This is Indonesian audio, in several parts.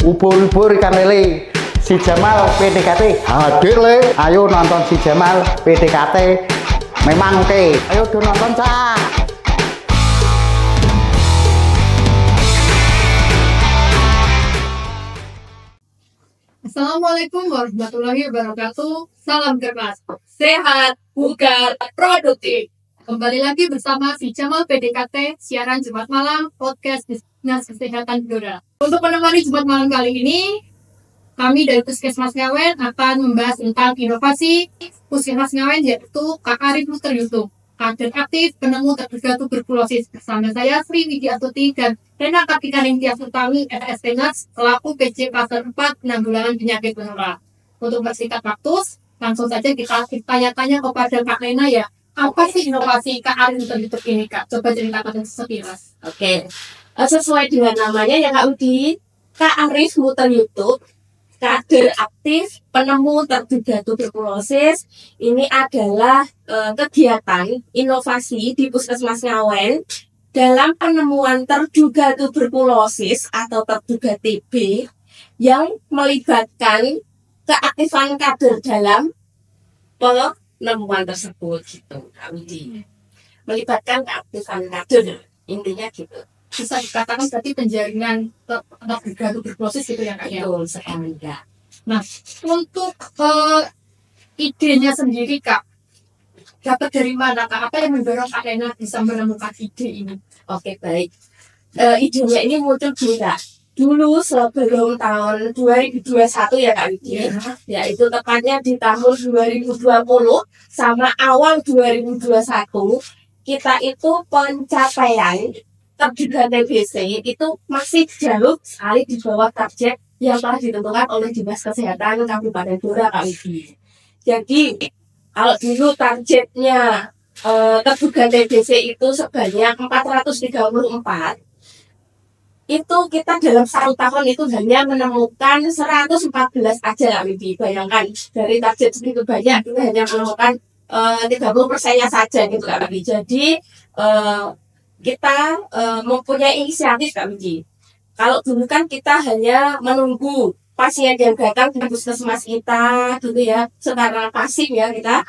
Ubur-ubur ikan lele. Si Jamal PDKT hadir le. Ayo nonton si Jamal PDKT. Memang oke. Ayo do nonton cah. Assalamualaikum warahmatullahi wabarakatuh. Salam cerdas, sehat, bugar, produktif. Kembali lagi bersama si Jamal PDKT, siaran Jumat malam, podcast Dinas Kesehatan Blora. Untuk menemani Jumat malam kali ini, kami dari Puskesmas Ngawen akan membahas tentang inovasi Puskesmas Ngawen, yaitu Kak Arif Luster Yusuf, kader aktif penemu terduga tuberkulosis. Bersama saya Sri Widiastuti dan Rena Kartika Ningtyas Utami FSP Nas selaku PC Klaster 4 penanggulangan penyakit menular. Untuk bersingkat waktu, langsung saja kita tanya-tanya kepada Kak Rena ya, apa sih inovasi Kak Arif Luster Yusuf ini Kak? Coba ceritakan sekilas. Oke. Sesuai dengan namanya ya Kak Udi, Kak Arif Luster Yusuf, kader aktif penemu terduga tuberkulosis. Ini adalah kegiatan inovasi di Puskesmas Ngawen dalam penemuan terduga tuberkulosis atau terduga TB yang melibatkan keaktifan kader dalam penemuan tersebut gitu Kak Udi. Melibatkan keaktifan kader, intinya gitu. Bisa dikatakan berarti penjaringan terduga tuberkulosis gitu ya Kak ya? Betul sekali Kak. Nah, untuk idenya sendiri Kak, dapat dari mana Kak? Apa yang mendorong Kak Rena bisa menemukan ide ini? Oke, baik. Idenya ini muncul gini Kak. Dulu sebelum tahun 2021 ya Kak Widi, yaitu tepatnya di tahun 2020 sama awal 2021, kita itu pencapaian terduga TBC itu masih jauh sekali di bawah target yang telah ditentukan oleh Dinas Kesehatan Kabupaten Blora Kak Widi. Jadi kalau dulu targetnya terduga TBC itu sebanyak 434, itu kita dalam 1 tahun itu hanya menemukan 114 aja Kak Widi. Bayangkan dari target segitu banyak kita hanya menemukan 30%-nya saja gitu Kak Widi. Jadi kita mempunyai inisiatif Kak Widi. Kalau dulu kan kita hanya menunggu pasien yang datang ke puskesmas kita gitu ya, secara pasif ya kita.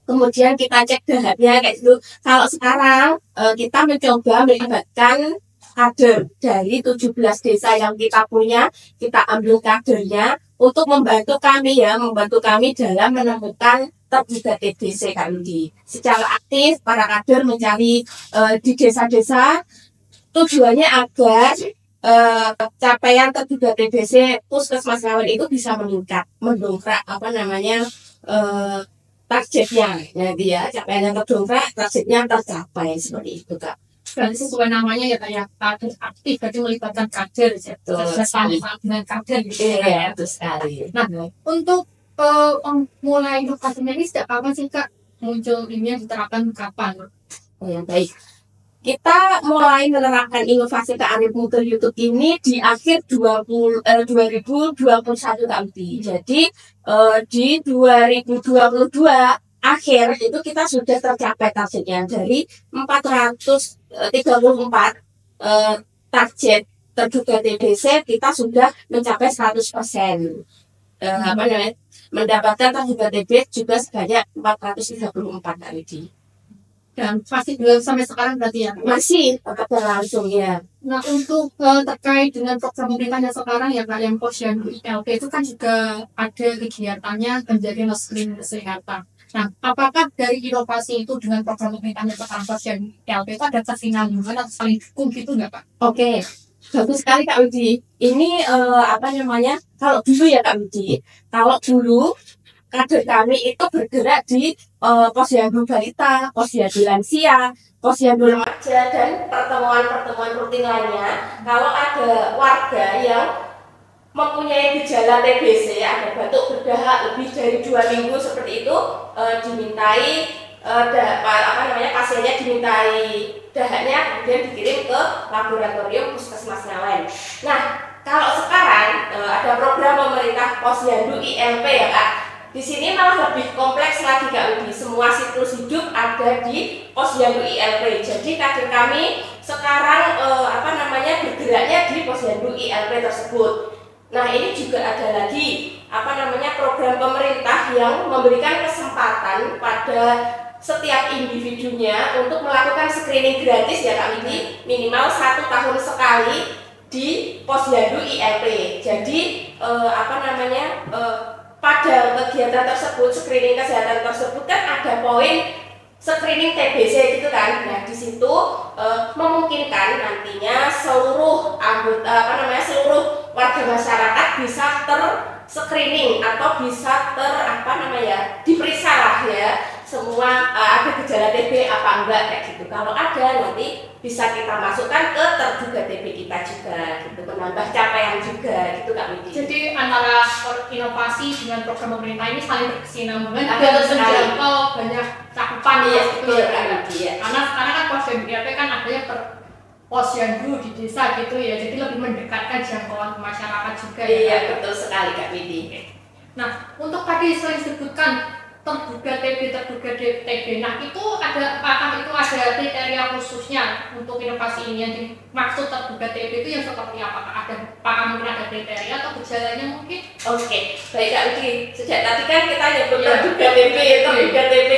Kemudian kita cek dahatnya kayak gitu. Kalau sekarang kita mencoba melibatkan kader dari 17 desa yang kita punya, kita ambil kadernya untuk membantu kami dalam menemukan terduga TBC Kak Widi. Secara aktif para kader mencari di desa-desa, tujuannya agar capaian terduga TBC Puskesmas Ngawen itu bisa meningkat, mendongkrak targetnya. Jadi ya capaian yang terdongkrak, targetnya tercapai seperti itu Kak. Berarti sesuai namanya ya Kak ya, kader aktif, berarti melibatkan kader, sama dengan kader gitu ya. Betul sekali. Nah, untuk mulai inovasinya ini sejak kapan sih Kak muncul ini yang diterapkan kapan? Oh ya baik. Kita mulai menerapkan inovasi Kak Arif Luster Yusuf ini di akhir 2021 Kak Udi. Jadi di 2022 akhir itu kita sudah tercapai targetnya dari 434 target terduga TBC, kita sudah mencapai 100%. Mendapatkan terduga TB juga sebanyak 434 Kak Widi. Dan masih belum sampai sekarang berarti ya? Masih tetap berlangsung ya. Nah, untuk terkait dengan program pemerintahnya sekarang ya Kak, yang Posyandu ILP itu kan juga ada kegiatannya penjagaan screening kesehatan. Nah, apakah dari inovasi itu dengan program pemerintahnya sekarang Posyandu ILP itu ada kesinambungan atau saling dukung gitu nggak Pak? Oke, bagus sekali Kak Widi. Ini kalau dulu ya Kak Widi, kalau dulu kader kami itu bergerak di posyandu balita, posyandu lansia, posyandu remaja, dan pertemuan-pertemuan rutin lainnya. Kalau ada warga yang mempunyai gejala TBC, ada batuk berdahak lebih dari 2 minggu seperti itu, dimintai pasiennya dimintai dahaknya kemudian dikirim ke laboratorium Puskesmas Ngawen. Nah, kalau sekarang ada program pemerintah Posyandu ILP ya Kak. Di sini malah lebih kompleks lagi Kak Udi. Semua siklus hidup ada di Posyandu ILP. Jadi kader kami sekarang bergeraknya di posyandu ILP tersebut. Nah, ini juga ada lagi program pemerintah yang memberikan kesempatan pada setiap individunya untuk melakukan screening gratis ya Kak Widi, minimal 1 tahun sekali di posyandu ILP. Jadi pada kegiatan tersebut, screening kesehatan tersebut kan ada poin screening TBC gitu kan. Nah, di situ memungkinkan nantinya seluruh seluruh warga masyarakat bisa ter-screening atau bisa diperiksa lah ya semua ada gejala TB apa enggak kayak gitu. Kalau ada nanti bisa kita masukkan ke terduga TB kita juga gitu, menambah capaian juga gitu Kak Widi. Jadi antara inovasi dengan program pemerintah ini saling berkesinambungan Betul dan sekali. menjangkau banyak cakupan Iya, gitu betul, ya Kak Kak. Widi, ya. Karena sekarang kan posyandu ILP kan adanya per posyandu di desa gitu ya, jadi lebih mendekatkan jangkauan masyarakat juga ya. Iya, Kak. betul sekali Kak Widi. Nah, untuk tadi sering disebutkan terduga TB, terduga TB. Nah, itu apakah itu ada kriteria khususnya untuk inovasi ini yang dimaksud terduga TB itu yang seperti apa? Apakah mungkin ada kriteria atau gejalanya mungkin? Oke, baik Kak Widi. Sejak tadi kan kita nyebut Iya. terduga TB, terduga TB.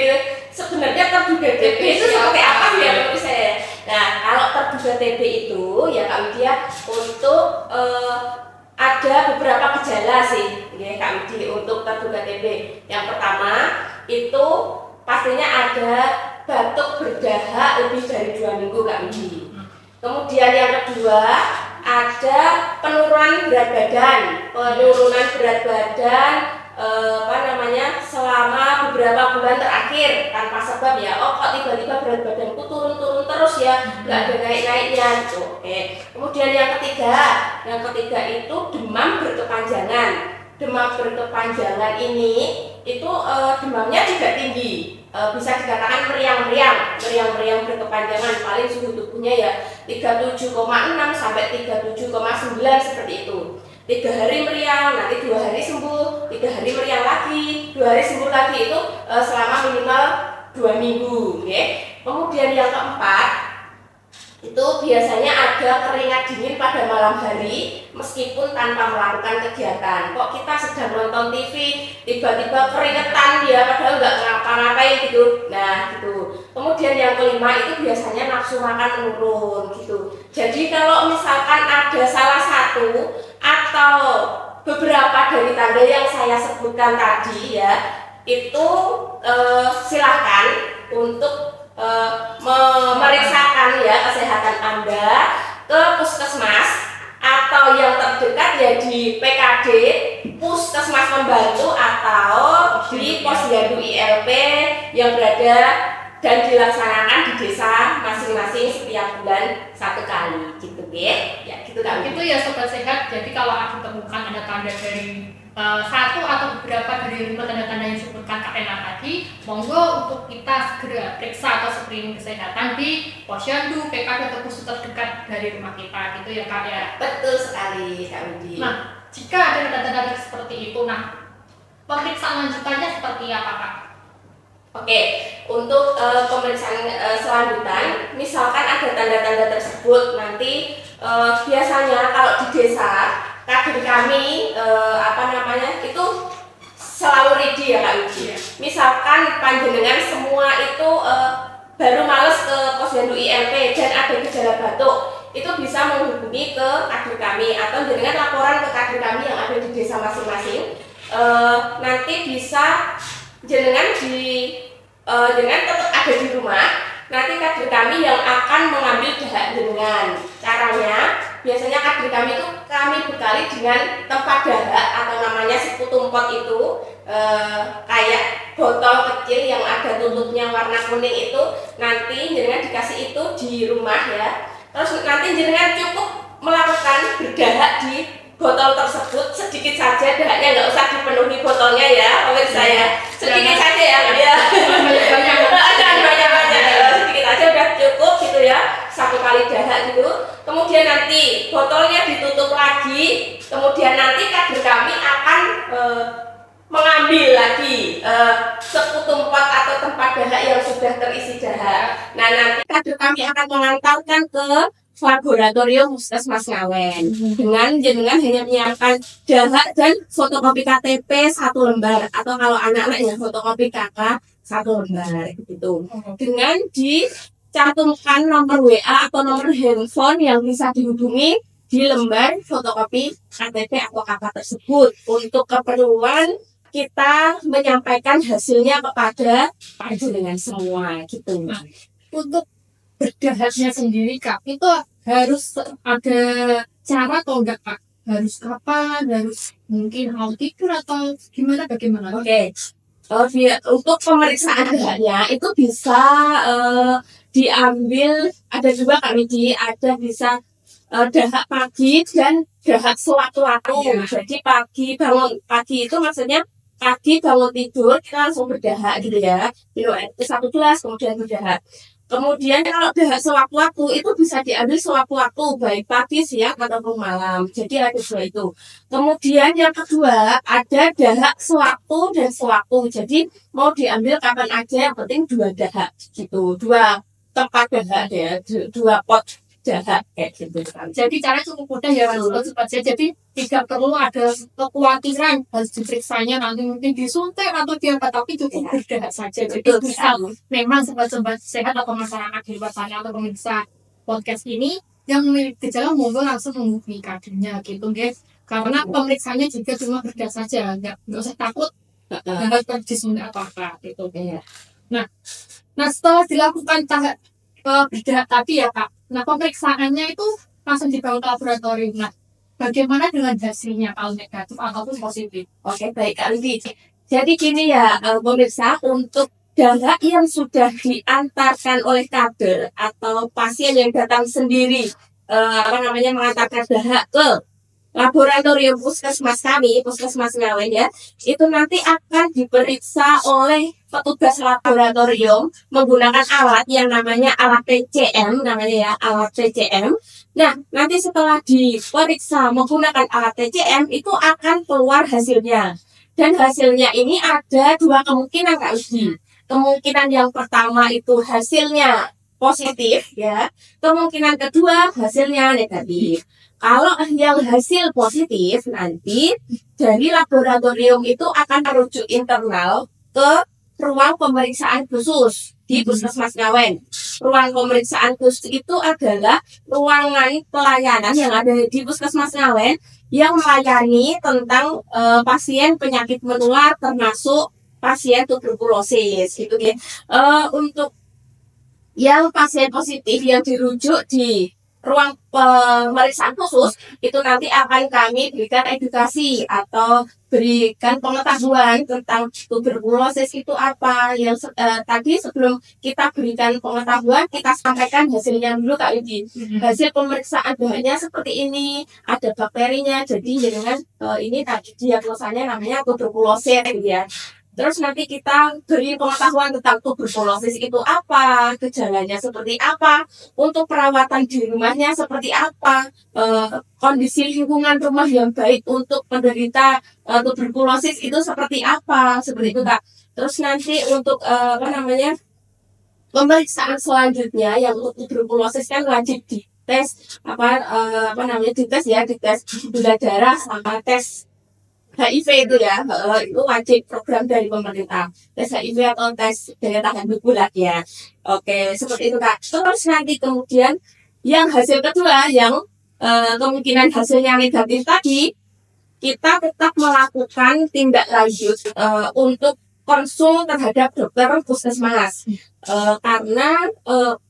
Sebenarnya terduga TB itu seperti apa ya menurut saya? Nah, kalau terduga TB itu ya Kak Widi ya, untuk ada beberapa gejala sih ya Kak Widi untuk terduga TB. Yang pertama itu pastinya ada batuk berdahak lebih dari 2 minggu Kak Widi. Kemudian yang kedua ada penurunan berat badan selama beberapa bulan terakhir tanpa sebab ya. Oh, kok tiba-tiba berat badanku turun terus ya, nggak ada naik-naiknya gitu. Oke. Kemudian yang ketiga itu demam berkepanjangan. Demam berkepanjangan ini itu demamnya tidak tinggi, bisa dikatakan meriang-meriang berkepanjangan, paling suhu tubuhnya ya 37,6 sampai 37,9 seperti itu. 3 hari meriang, nanti 2 hari sembuh, 3 hari meriang lagi, 2 hari sembuh lagi, itu selama minimal 2 minggu. Okay? Kemudian yang keempat itu biasanya ada keringat dingin pada malam hari meskipun tanpa melakukan kegiatan. Kok kita sedang nonton TV tiba-tiba keringetan ya padahal nggak ngapa-ngapain gitu. Nah gitu. Kemudian yang kelima itu biasanya nafsu makan menurun gitu. Jadi kalau misalkan ada salah satu atau beberapa dari tanda yang saya sebutkan tadi ya, itu silahkan untuk memeriksakan ya kesehatan Anda ke puskesmas atau yang terdekat ya di PKD, puskesmas pembantu atau di posyandu ILP yang berada dan dilaksanakan di desa masing-masing setiap bulan 1 kali gitu ya gitu kan. Itu ya sobat sehat. Jadi kalau aku temukan ada tanda dari satu atau beberapa dari 5 tanda-tanda yang disebutkan Kak Ena tadi, monggo untuk kita segera periksa atau screening kesehatan di posyandu, PKD atau puskesmas terdekat dari rumah kita gitu ya Kak ya. Betul sekali Kak Widi. Nah, jika ada tanda-tanda seperti itu, nah pemeriksaan lanjutannya seperti apa Kak? Oke, untuk pemeriksaan selanjutan, misalkan ada tanda-tanda tersebut, nanti biasanya kalau di desa kader kami itu selalu ready ya Kak Widi. Misalkan panjenengan semua itu baru males ke posyandu ILP dan ada gejala batuk, itu bisa menghubungi ke kader kami atau jenengan laporan ke kader kami yang ada di desa masing-masing. Nanti bisa jenengan tetap ada di rumah. Nanti kader kami yang akan mengambil dahak jenengan. Caranya biasanya kader kami itu kami bekali dengan tempat dahak atau namanya seputumpot itu, kayak botol kecil yang ada tutupnya warna kuning itu. Nanti jenengan dikasih itu di rumah ya. Terus nanti jenengan cukup melakukan berdahak di botol tersebut sedikit saja, dahaknya nggak usah dipenuhi botolnya ya, pemirsa ya. Sedikit saja ya, ya. Jangan banyak-banyak, sedikit aja udah cukup gitu ya. 1 kali dahak gitu. Kemudian nanti botolnya ditutup lagi. Kemudian nanti kader kami akan mengambil lagi seputumpat atau tempat dahak yang sudah terisi dahak. Nah, nanti kader kami akan mengantarkan ke laboratorium Puskesmas Ngawen dengan jenengan hanya menyiapkan dahak dan fotokopi KTP 1 lembar, atau kalau anak-anak yang fotokopi KK 1 lembar gitu. Dengan dicantumkan nomor WA atau nomor handphone yang bisa dihubungi di lembar fotokopi KTP atau KK tersebut untuk keperluan kita menyampaikan hasilnya kepada panjenengan semua gitu. Untuk berdahaknya sendiri Kak, itu harus ada cara atau enggak Kak? Harus kapan? Harus mungkin auditor atau bagaimana? Oke. Untuk pemeriksaan dahaknya itu bisa diambil, ada juga Kak Widi, ada bisa dahak pagi dan dahak sewaktu-waktu. Jadi bangun pagi itu maksudnya pagi bangun tidur kita langsung berdahak gitu ya, minum air 1 gelas kemudian berdahak. Kemudian kalau dahak sewaktu-waktu itu bisa diambil sewaktu-waktu, baik pagi, siang, ataupun malam. Jadi ada 2 itu. Kemudian yang kedua ada dahak sewaktu dan sewaktu. Jadi mau diambil kapan aja, yang penting 2 dahak gitu, 2 tempat dahak ya, 2 pot dahak kayak gitu kan. Jadi caranya cukup mudah ya Mas, cepat saja. Jadi tidak perlu ada kekhawatiran harus diperiksanya nanti mungkin disuntik atau diapa, tapi cukup berdahak saja. Jadi bisa memang sobat-sobat sehat atau masyarakat di luar sana atau pemirsa podcast ini yang memiliki gejala monggo langsung menghubungi kadernya gitu guys. Karena pemeriksaannya juga cuma berdahak saja, nggak usah takut harus disuntik apa-apa gitu. Nah setelah dilakukan tahap berdahak tadi ya Kak, nah pemeriksaannya itu langsung dibawa ke laboratorium. Nah bagaimana dengan hasilnya, kalau negatif ataupun positif? Oke, baik Kak Widi. Jadi gini ya pemirsa, untuk dahak yang sudah diantarkan oleh kader atau pasien yang datang sendiri mengantarkan dahak ke laboratorium puskesmas kami, Puskesmas Ngawen ya, itu nanti akan diperiksa oleh petugas laboratorium menggunakan alat yang namanya alat TCM, namanya ya, alat TCM. Nah, nanti setelah diperiksa menggunakan alat TCM itu akan keluar hasilnya. Dan hasilnya ini ada 2 kemungkinan Kak Uji. Kemungkinan yang pertama itu hasilnya positif ya, kemungkinan kedua hasilnya negatif. Kalau yang hasil positif, nanti dari laboratorium itu akan merujuk internal ke ruang pemeriksaan khusus di Puskesmas Ngawen. Ruang pemeriksaan khusus itu adalah ruangan pelayanan yang ada di Puskesmas Ngawen yang melayani tentang pasien penyakit menular termasuk pasien tuberkulosis gitu ya. Untuk yang pasien positif yang dirujuk di ruang pemeriksaan khusus itu nanti akan kami berikan edukasi atau berikan pengetahuan tentang tuberkulosis itu apa. Yang tadi sebelum kita berikan pengetahuan, kita sampaikan hasilnya dulu Kak Widi. Hasil pemeriksaan bahannya seperti ini, ada bakterinya, jadi dengan ini tadi diagnosanya namanya tuberkulosis ya. Terus nanti kita beri pengetahuan tentang tuberkulosis itu apa, gejalanya seperti apa, untuk perawatan di rumahnya seperti apa, kondisi lingkungan rumah yang baik untuk penderita tuberkulosis itu seperti apa, seperti itu Kak. Terus nanti untuk pemeriksaan selanjutnya yang untuk tuberkulosis kan wajib dites dites gula darah sama tes HIV itu ya, itu wajib program dari pemerintah. Tes HIV atau tes daya tahan tubuh lah ya. Oke, seperti itu Kak. Terus nanti kemudian yang hasil kedua yang kemungkinan hasilnya negatif tadi, kita tetap melakukan tindak lanjut untuk konsul terhadap dokter puskesmas. Karena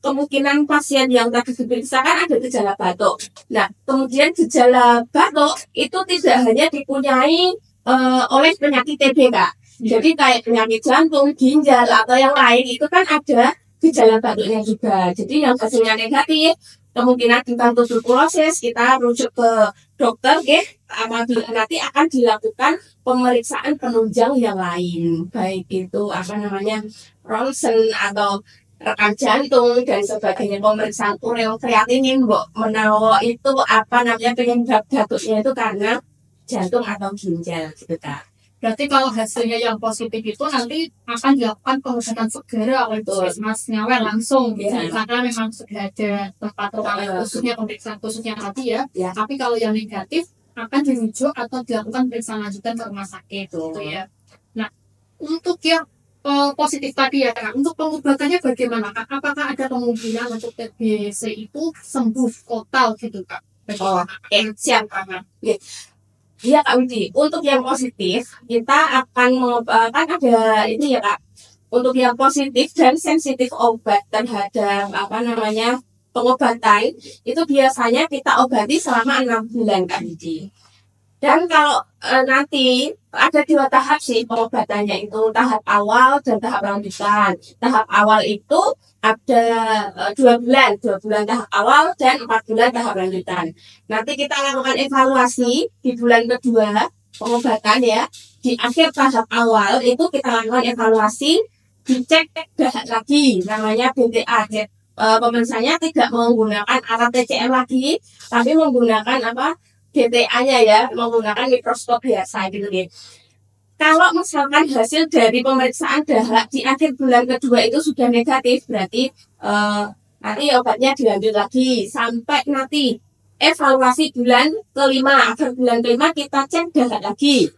kemungkinan pasien yang tadi diperiksa kan ada gejala batuk. Nah, kemudian gejala batuk itu tidak hanya dipunyai oleh penyakit TB Kak. Jadi kayak penyakit jantung, ginjal atau yang lain itu kan ada gejala batuknya juga. Jadi yang hasilnya negatif, kemungkinan tentang tuberkulosis kita rujuk ke dokter, nanti akan dilakukan pemeriksaan penunjang yang lain, baik itu ronsen atau rekam jantung dan sebagainya, pemeriksaan ureokreatinin, menawa itu penyebab batuknya itu karena jantung atau ginjal gitu Kak. Berarti kalau hasilnya yang positif itu nanti akan dilakukan pengobatan segera oleh puskesmas Ngawen langsung Ya. karena memang sudah ada tempat ruangan khususnya pemeriksaan khususnya tadi ya. Ya. Tapi kalau yang negatif akan dirujuk atau dilakukan pemeriksaan lanjutan ke rumah sakit gitu ya. Nah, untuk yang positif tadi ya Kak, untuk pengobatannya bagaimana Kak? Apakah ada kemungkinan untuk TBC itu sembuh total gitu Kak? Oh, siap. Iya Kak Widi, untuk yang positif kita akan kan ada ini ya Kak. Untuk yang positif dan sensitif obat terhadap pengobatan itu biasanya kita obati selama 6 bulan Kak Widi. Dan kalau nanti ada 2 tahap sih pengobatannya itu, tahap awal dan tahap lanjutan. Tahap awal itu ada 2 bulan tahap awal dan 4 bulan tahap lanjutan. Nanti kita lakukan evaluasi di bulan kedua pengobatan ya. Di akhir tahap awal itu kita lakukan evaluasi, dicek dahak lagi, namanya BTA. Pemeriksaannya tidak menggunakan alat TCM lagi, tapi menggunakan BTA-nya ya, menggunakan mikroskop biasa gitu nih. Kalau misalkan hasil dari pemeriksaan dahak di akhir bulan kedua itu sudah negatif, berarti nanti obatnya dilanjut lagi sampai nanti evaluasi bulan kelima. Akhir bulan kelima kita cek dahak lagi.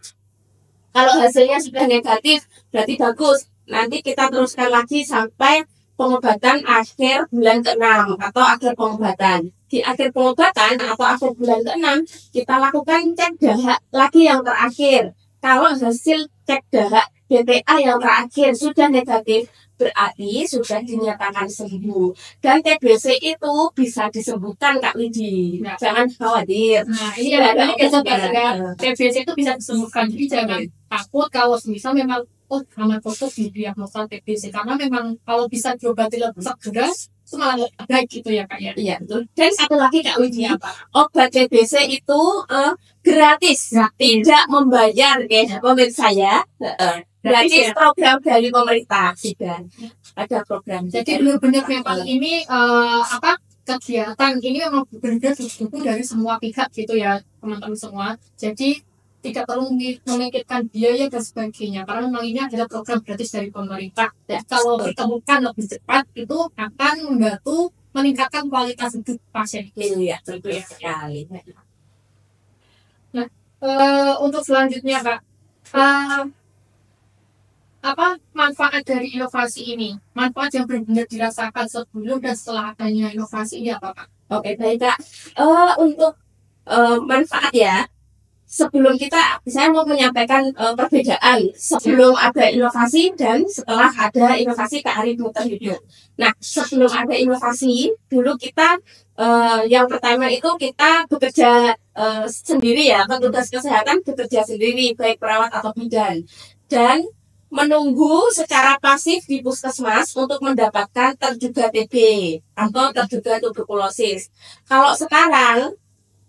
Kalau hasilnya sudah negatif, berarti bagus. Nanti kita teruskan lagi sampai pengobatan akhir bulan ke-6 atau akhir pengobatan. Di akhir pengobatan atau akhir bulan ke-6 kita lakukan cek dahak lagi yang terakhir. Kalau hasil cek dahak BTA yang terakhir sudah negatif, berarti sudah dinyatakan sembuh. Dan TBC itu bisa disembuhkan Kak Widi. Nah. Jangan khawatir. Nah, ini ada TBC itu bisa disembuhkan. Jadi jangan takut kalau misal memang aman foto didiagnosa TBC, karena memang kalau bisa diobati lebih segera itu malah baik gitu ya Kak ya. Iya betul. Dan satu lagi Kak Widi, obat TBC itu gratis, tidak membayar ya pemirsa ya. Gratis, program dari pemerintah juga ada program. Jadi benar-benar memang ini kegiatan ini memang benar-benar didukung dari semua pihak gitu ya teman-teman semua. Jadi tidak perlu memikirkan biaya dan sebagainya, karena memang ini adalah program gratis dari pemerintah. Dan kalau ditemukan lebih cepat itu akan membantu meningkatkan kualitas hidup pasien. Iya, tentu ya sekali. Nah, untuk selanjutnya Kak, apa manfaat dari inovasi ini? Manfaat yang benar-benar dirasakan sebelum dan setelah adanya inovasi ini apa Kak? Oke, baik Kak. Untuk manfaat ya, sebelum saya mau menyampaikan perbedaan sebelum ada inovasi dan setelah ada inovasi kearifan hidup. Nah, sebelum ada inovasi, dulu kita yang pertama itu kita bekerja sendiri ya, petugas kesehatan bekerja sendiri, baik perawat atau bidan, dan menunggu secara pasif di puskesmas untuk mendapatkan terduga TB atau terduga tuberkulosis. Kalau sekarang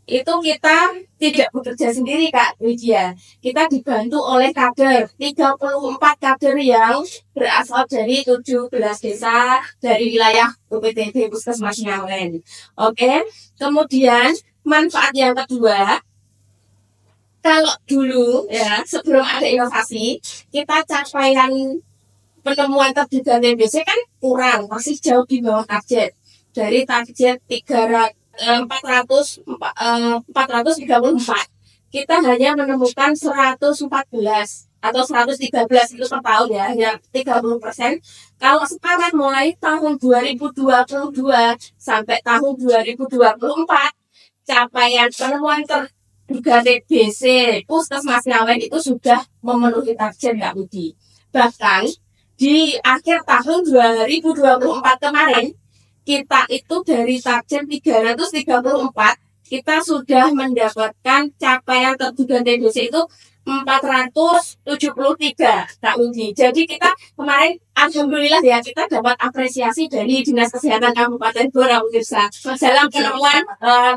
itu kita tidak bekerja sendiri Kak Widya. Kita dibantu oleh kader, 34 kader yang berasal dari 17 desa dari wilayah UPTD Puskesmas Ngawen. Oke. Kemudian manfaat yang kedua, kalau dulu ya sebelum ada inovasi, kita capaian penemuan terduga TBC kan kurang, masih jauh di bawah target. Dari target 434, kita hanya menemukan 114 atau 113 itu per tahun ya, hanya 30%. Kalau sekarang mulai tahun 2022 sampai tahun 2024, capaian penemuan terduga TBC Puskesmas Ngawen itu sudah memenuhi target Kak Budi. Bahkan di akhir tahun 2024 kemarin, kita itu dari target 334, kita sudah mendapatkan capaian terduga TBC itu 473 Kak Widi. Jadi kita kemarin alhamdulillah ya, kita dapat apresiasi dari Dinas Kesehatan Kabupaten Blora pemirsa dalam penemuan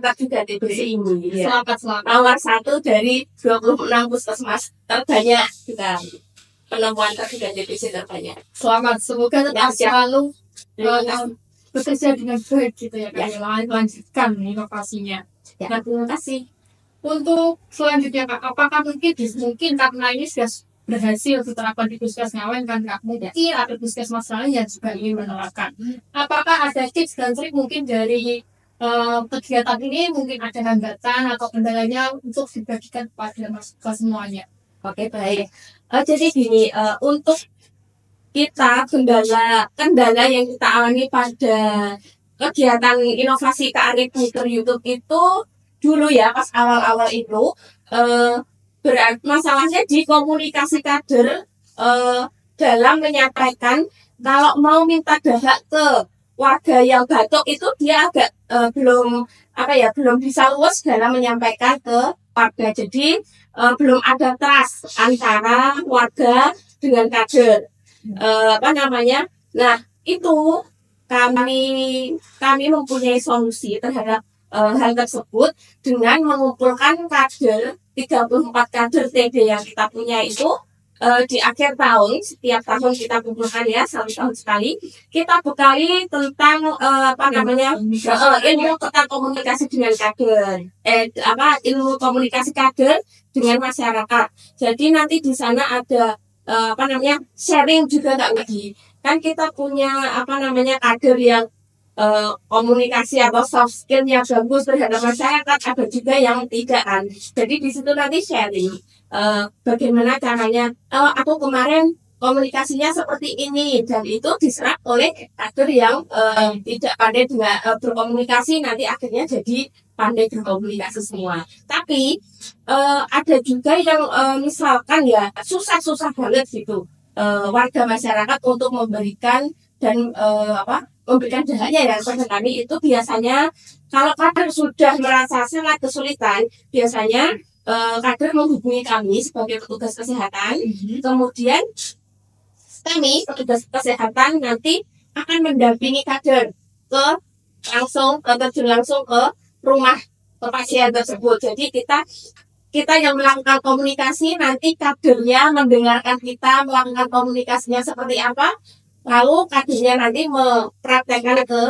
terduga TBC ini. Selamat. Nomor 1 dari 26 puskesmas terbanyak kita penemuan terduga TBC terbanyak. Selamat, semoga tetap selalu bekerja dengan baik gitu ya Kak. Lanjutkan inovasinya. Ya, terima kasih. Untuk selanjutnya Kak, apakah mungkin karena ini sudah berhasil diterapkan di Puskes Ngawen kan Kak, mungkin ada puskesmas lain yang juga ingin menerapkan. Apakah ada tips dan trik mungkin dari kegiatan ini, mungkin ada hambatan atau kendalanya untuk dibagikan kepada ke semuanya? Oke, baik. Jadi gini, untuk kita kendala yang kita alami pada kegiatan inovasi kearifan YouTube itu dulu ya, pas awal-awal itu masalahnya di komunikasi kader dalam menyampaikan kalau mau minta dahak ke warga yang batuk itu dia agak belum bisa luas dalam menyampaikan ke warga. Jadi belum ada trust antara warga dengan kader. Nah, itu kami mempunyai solusi terhadap hal tersebut dengan mengumpulkan kader 34 kader TD yang kita punya itu di akhir tahun, setiap tahun kita kumpulkan ya, 1 tahun sekali kita bekali tentang ilmu tentang komunikasi dengan kader, ilmu komunikasi kader dengan masyarakat. Jadi nanti di sana ada sharing juga Kak Widi. Kan kita punya kader yang komunikasi atau soft skill yang bagus terhadap masyarakat, ada juga yang tidak kan. Jadi di situ nanti sharing bagaimana caranya. Aku kemarin komunikasinya seperti ini, dan itu diserap oleh kader yang tidak pandai dengan berkomunikasi, nanti akhirnya jadi pandai berkomunikasi semua. Tapi ada juga yang misalkan ya susah banget gitu warga masyarakat untuk memberikan dan memberikan dahaknya ya kepada kami. Itu biasanya kalau kader sudah merasa sangat kesulitan, biasanya kader menghubungi kami sebagai petugas kesehatan. Kemudian kami petugas kesehatan nanti akan mendampingi kader terjun langsung ke rumah pasien tersebut. Jadi kita yang melakukan komunikasi, nanti kadernya mendengarkan kita melakukan komunikasinya seperti apa, lalu kadernya nanti mempraktekkan ke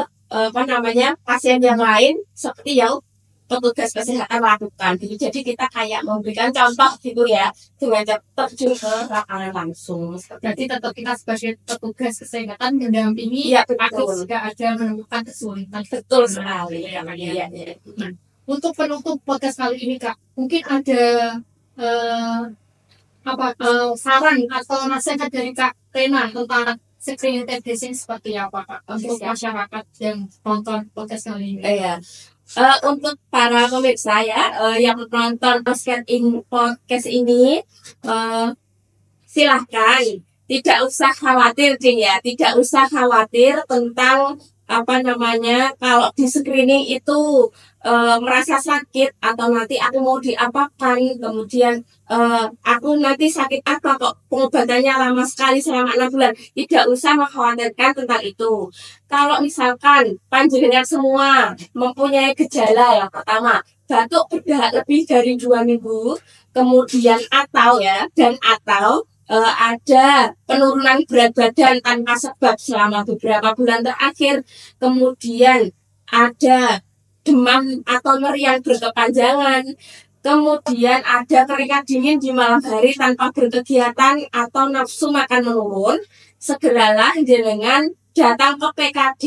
pasien yang lain seperti yang petugas kesehatan lakukan gitu. Jadi kita kayak memberikan contoh gitu ya, dengan terjun ke lapangan langsung. Berarti tetap kita sebagai petugas kesehatan mendampingi ya, agar jika ada menemukan kesulitan. Betul sekali. Ya. Nah, untuk penutup podcast kali ini Kak, mungkin ada saran atau nasihat dari Kak Rena tentang screening testing seperti apa Kak untuk masyarakat yang nonton podcast kali ini? Untuk para pemirsa ya yang menonton podcast ini, silahkan tidak usah khawatir tidak usah khawatir tentang kalau di screening itu merasa sakit atau nanti aku mau diapakan, kemudian aku nanti sakit apa kok pengobatannya lama sekali selama 6 bulan. Tidak usah mengkhawatirkan tentang itu. Kalau misalkan panjenengan semua mempunyai gejala yang pertama batuk berdahak lebih dari 2 minggu, kemudian atau ada penurunan berat badan tanpa sebab selama beberapa bulan terakhir, kemudian ada demam atau nyeri yang berkepanjangan, kemudian ada keringat dingin di malam hari tanpa berkegiatan atau nafsu makan menurun, segeralah jenengan datang ke PKD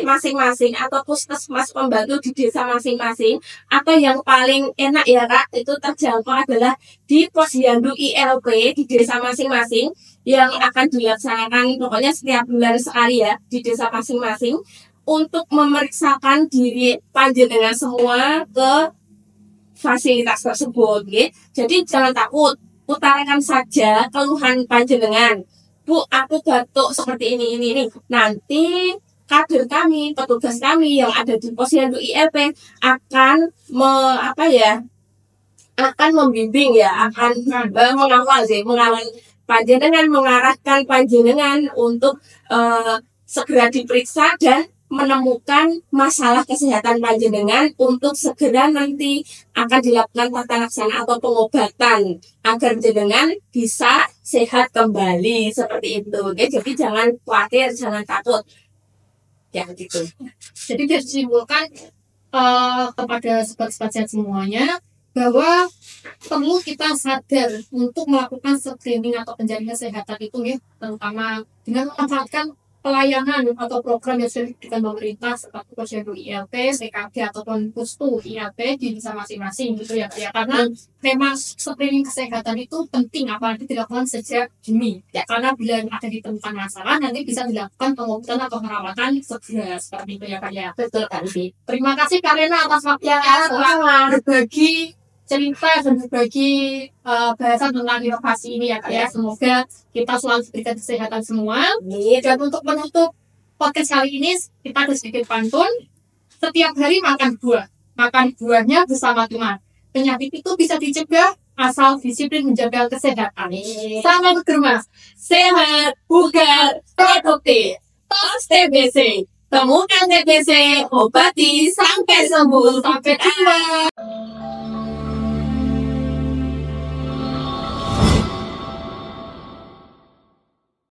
masing-masing atau puskesmas pembantu di desa masing-masing, atau yang paling enak ya Kak, itu terjangkau adalah di Posyandu ILP di desa masing-masing yang akan dilaksanakan pokoknya setiap bulan sekali ya di desa masing-masing, untuk memeriksakan diri panjenengan semua ke fasilitas tersebut. Jadi jangan takut, utarakan saja keluhan panjenengan. Bu, aku batuk seperti ini. Nanti kader kami, petugas kami yang ada di Posyandu ILP akan akan membimbing ya, akan mengawal panjenengan, mengarahkan panjenengan untuk segera diperiksa dan menemukan masalah kesehatan panjenengan untuk segera nanti akan dilakukan tata laksana atau pengobatan agar jenengan bisa sehat kembali seperti itu. Jadi jangan khawatir, jangan takut. Ya gitu. Jadi bisa disimpulkan kepada sobat-sobat semuanya bahwa perlu kita sadar untuk melakukan screening atau penjaringan kesehatan itu ya, terutama dengan memanfaatkan pelayanan atau program yang sudah diberikan pemerintah seperti posyandu ILP, PKB ataupun Pustu ILP di desa masing-masing gitu ya. Karena memang screening kesehatan itu penting apalagi dilakukan sejak dini. Ya, karena bila ada ditemukan masalah nanti bisa dilakukan pengobatan atau perawatan segera seperti itu ya Kak ya. Betul kan, Bi? Terima kasih Karena atas waktunya Sama. berbagi cerita dan berbagi bahasan tentang inovasi ini ya Kak ya. Semoga kita selalu diberikan kesehatan semua. Amin. Dan untuk menutup podcast kali ini kita ada sedikit pantun. Setiap hari makan buah. Makan buahnya bersama teman. Penyakit itu bisa dicegah asal disiplin menjaga kesehatan. Salam germas, sehat, bugar, produktif. Tos TBC. Temukan TBC, obati sampai sembuh. Sampai jumpa.